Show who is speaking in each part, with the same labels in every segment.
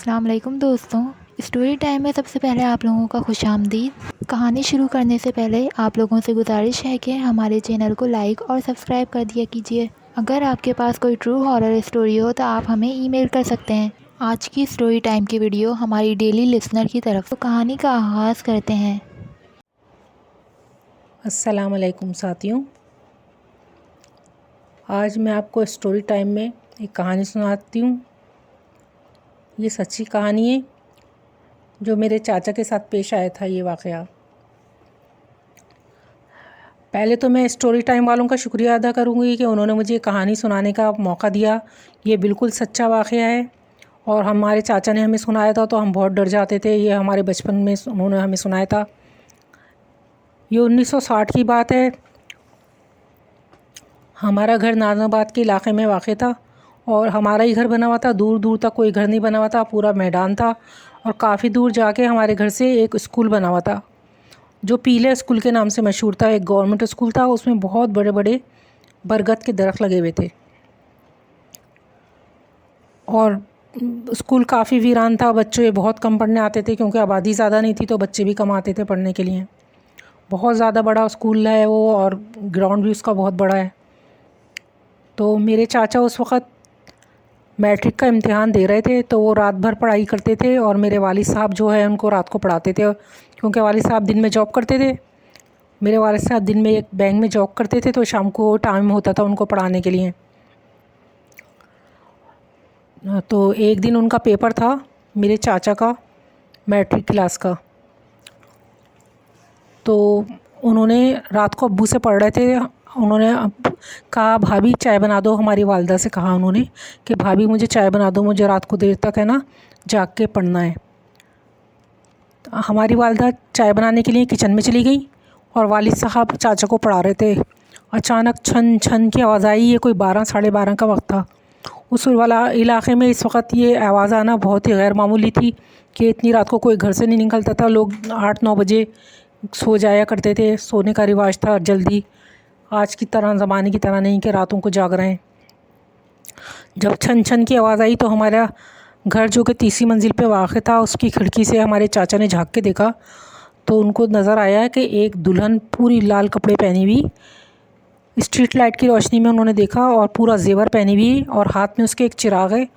Speaker 1: अस्सलाम वालेकुम दोस्तों। स्टोरी टाइम में सबसे पहले आप लोगों का खुशामदीद। कहानी शुरू करने से पहले आप लोगों से गुजारिश है कि हमारे चैनल को लाइक और सब्सक्राइब कर दिया कीजिए। अगर आपके पास कोई ट्रू हॉरर स्टोरी हो तो आप हमें ईमेल कर सकते हैं। आज की स्टोरी टाइम की वीडियो हमारी डेली लिसनर की तरफ से। तो कहानी का आगाज़ करते हैं।
Speaker 2: अस्सलाम वालेकुम साथियों, आज मैं आपको स्टोरी टाइम में एक कहानी सुनाती हूँ। ये सच्ची कहानी है जो मेरे चाचा के साथ पेश आया था। ये वाक़या, पहले तो मैं स्टोरी टाइम वालों का शुक्रिया अदा करूँगी कि उन्होंने मुझे कहानी सुनाने का मौका दिया। ये बिल्कुल सच्चा वाक़या है और हमारे चाचा ने हमें सुनाया था तो हम बहुत डर जाते थे। ये हमारे बचपन में उन्होंने हमें सुनाया था। ये 1960 की बात है। हमारा घर नाज़िमाबाद के इलाके में वाक़ था और हमारा ही घर बना हुआ था। दूर दूर तक कोई घर नहीं बना हुआ था, पूरा मैदान था और काफ़ी दूर जाके हमारे घर से एक स्कूल बना हुआ था जो पीले स्कूल के नाम से मशहूर था। एक गवर्नमेंट स्कूल था, उसमें बहुत बड़े बड़े बरगद के दरख्त लगे हुए थे और स्कूल काफ़ी वीरान था। बच्चे बहुत कम पढ़ने आते थे क्योंकि आबादी ज़्यादा नहीं थी, तो बच्चे भी कम आते थे पढ़ने के लिए। बहुत ज़्यादा बड़ा स्कूल है वो और ग्राउंड भी उसका बहुत बड़ा है। तो मेरे चाचा उस वक़्त मैट्रिक का इम्तिहान दे रहे थे, तो वो रात भर पढ़ाई करते थे और मेरे वालिद साहब जो है उनको रात को पढ़ाते थे क्योंकि वालिद साहब दिन में जॉब करते थे। मेरे वालिद साहब दिन में एक बैंक में जॉब करते थे, तो शाम को टाइम होता था उनको पढ़ाने के लिए। तो एक दिन उनका पेपर था, मेरे चाचा का, मैट्रिक क्लास का। तो उन्होंने रात को अब्बू से पढ़ रहे थे। उन्होंने कहा, भाभी चाय बना दो। हमारी वालदा से कहा उन्होंने कि भाभी मुझे चाय बना दो, मुझे रात को देर तक है ना जाग के पढ़ना है। हमारी वालदा चाय बनाने के लिए किचन में चली गई और वालिद साहब चाचा को पढ़ा रहे थे। अचानक छन छन की आवाज़ आई। ये कोई 12 साढ़े 12 का वक्त था। उस वाला इलाके में इस वक्त ये आवाज़ आना बहुत ही गैर मामूली थी कि इतनी रात को कोई घर से नहीं निकलता था। लोग 8-9 बजे सो जाया करते थे, सोने का रिवाज था जल्दी। आज की तरह ज़माने की तरह नहीं कि रातों को जाग रहे हैं। जब छन छन की आवाज़ आई तो हमारा घर जो कि तीसरी मंजिल पे वाक़ था, उसकी खिड़की से हमारे चाचा ने झांक के देखा तो उनको नज़र आया कि एक दुल्हन पूरी लाल कपड़े पहनी हुई, स्ट्रीट लाइट की रोशनी में उन्होंने देखा, और पूरा जेवर पहनी हुई और हाथ में उसके एक चिराग है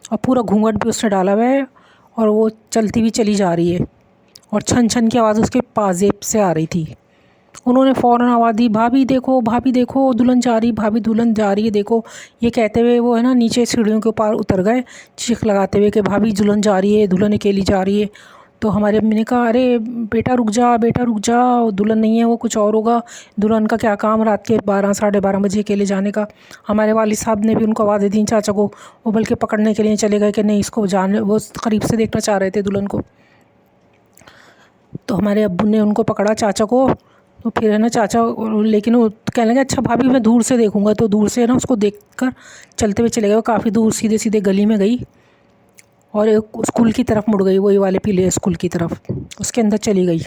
Speaker 2: और पूरा घूंघट भी उसने डाला हुआ है और वो चलती हुई चली जा रही है और छन छन की आवाज़ उसके पाजेब से आ रही थी। उन्होंने फ़ौरन आवाज़ दी, भाभी देखो दुल्हन जा रही, भाभी दुल्हन जा रही है देखो। ये कहते हुए वो है ना नीचे सीढ़ियों के ऊपर उतर गए, चीख लगाते हुए कि भाभी दुल्हन जा रही है, दुल्हन अकेली जा रही है। तो हमारी अम्मी ने कहा, अरे बेटा रुक जा, दुल्हन नहीं है वो, कुछ और होगा। दुल्हन का क्या काम रात के 12 साढ़े 12 बजे अकेले जाने का। हमारे वालिद साहब ने भी उनको आवाज़ें दी चाचा को। वो बल्कि पकड़ने के लिए चले गए कि नहीं इसको जाने, वो करीब से देखना चाह रहे थे दुल्हन को। तो हमारे अब्बू ने उनको पकड़ा चाचा को। तो फिर है ना चाचा, लेकिन वो कहने लगे, अच्छा भाभी मैं दूर से देखूंगा। तो दूर से है ना उसको देखकर चलते हुए चले गए। वो काफ़ी दूर सीधे सीधे गली में गई और एक स्कूल की तरफ मुड़ गई, वही वाले पीले स्कूल की तरफ, उसके अंदर चली गई।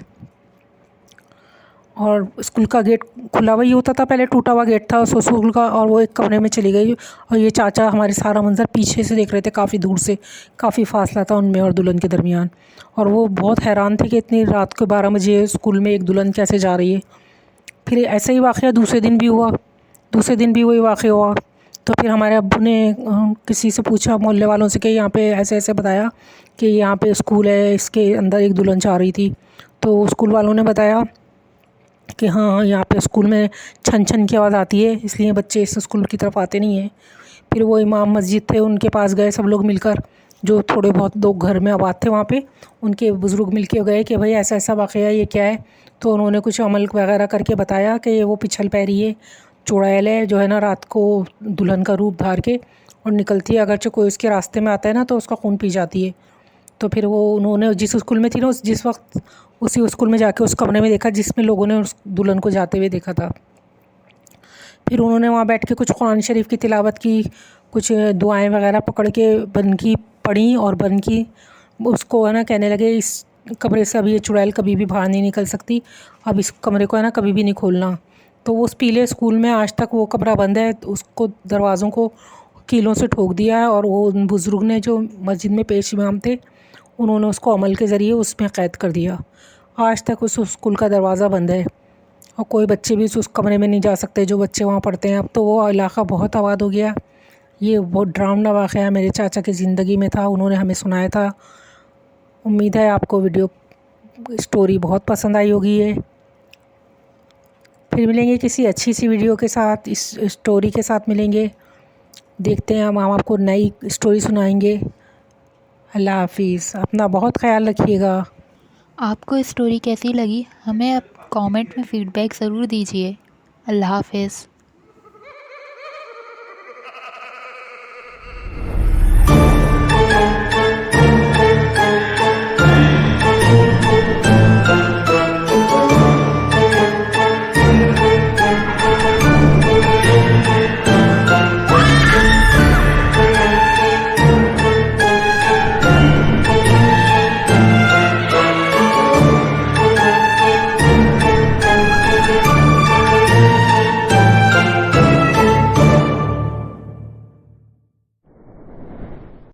Speaker 2: और स्कूल का गेट खुला हुआ ही होता था, पहले टूटा हुआ गेट था उस स्कूल का, और वो एक कमरे में चली गई। और ये चाचा हमारे सारा मंज़र पीछे से देख रहे थे, काफ़ी दूर से, काफ़ी फासला था उनमें और दुल्हन के दरमियान। और वो बहुत हैरान थे कि इतनी रात को 12 बजे स्कूल में एक दुल्हन कैसे जा रही है। फिर ऐसा ही वाक़या दूसरे दिन भी हुआ, दूसरे दिन भी वही वाक़या हुआ। तो फिर हमारे अब्बू ने किसी से पूछा, मोहल्ले वालों से, कि यहाँ पे ऐसे ऐसे बताया कि यहाँ पे स्कूल है, इसके अंदर एक दुल्हन जा रही थी। तो स्कूल वालों ने बताया कि हाँ यहाँ पे स्कूल में छन छन की आवाज़ आती है, इसलिए बच्चे इस स्कूल की तरफ आते नहीं हैं। फिर वो इमाम मस्जिद थे, उनके पास गए सब लोग मिलकर, जो थोड़े बहुत लोग घर में आबाद थे वहाँ पे, उनके बुज़ुर्ग मिल के गए कि भाई ऐसा ऐसा वाक़या ये क्या है। तो उन्होंने कुछ अमल वगैरह करके बताया कि ये वो पिछल पैरी है, चुड़ैल है, जो है ना रात को दुल्हन का रूप धार के और निकलती है। अगरचे कोई उसके रास्ते में आता है ना तो उसका खून पी जाती है। तो फिर वो उन्होंने जिस स्कूल में थी ना, जिस वक्त उसी स्कूल में जाके उस कमरे में देखा जिसमें लोगों ने उस दुल्हन को जाते हुए देखा था। फिर उन्होंने वहाँ बैठ के कुछ कुरान शरीफ की तिलावत की, कुछ दुआएं वगैरह पकड़ के बन की पढ़ी और बन की उसको है ना कहने लगे, इस कमरे से अभी ये चुड़ैल कभी भी बाहर नहीं निकल सकती, अब इस कमरे को है ना कभी भी नहीं खोलना। तो उस पीले स्कूल में आज तक वो कमरा बंद है, उसको दरवाज़ों को कीलों से ठोक दिया और वो उन बुज़ुर्ग ने जो मस्जिद में पेश इमाम थे उन्होंने उसको अमल के ज़रिए उसमें क़ैद कर दिया। आज तक उस स्कूल का दरवाज़ा बंद है और कोई बच्चे भी उस कमरे में नहीं जा सकते जो बच्चे वहाँ पढ़ते हैं। अब तो वो इलाक़ा बहुत आबाद हो गया। ये बहुत डरावना वाक़या मेरे चाचा की ज़िंदगी में था, उन्होंने हमें सुनाया था। उम्मीद है आपको वीडियो स्टोरी बहुत पसंद आई होगी। ये फिर मिलेंगे किसी अच्छी सी वीडियो के साथ, इस स्टोरी के साथ मिलेंगे। देखते हैं हम आपको नई स्टोरी सुनाएंगे। अल्लाह हाफिज़, अपना बहुत ख्याल रखिएगा।
Speaker 1: आपको स्टोरी कैसी लगी हमें आप कमेंट में फ़ीडबैक ज़रूर दीजिए। अल्लाह हाफ़िज़।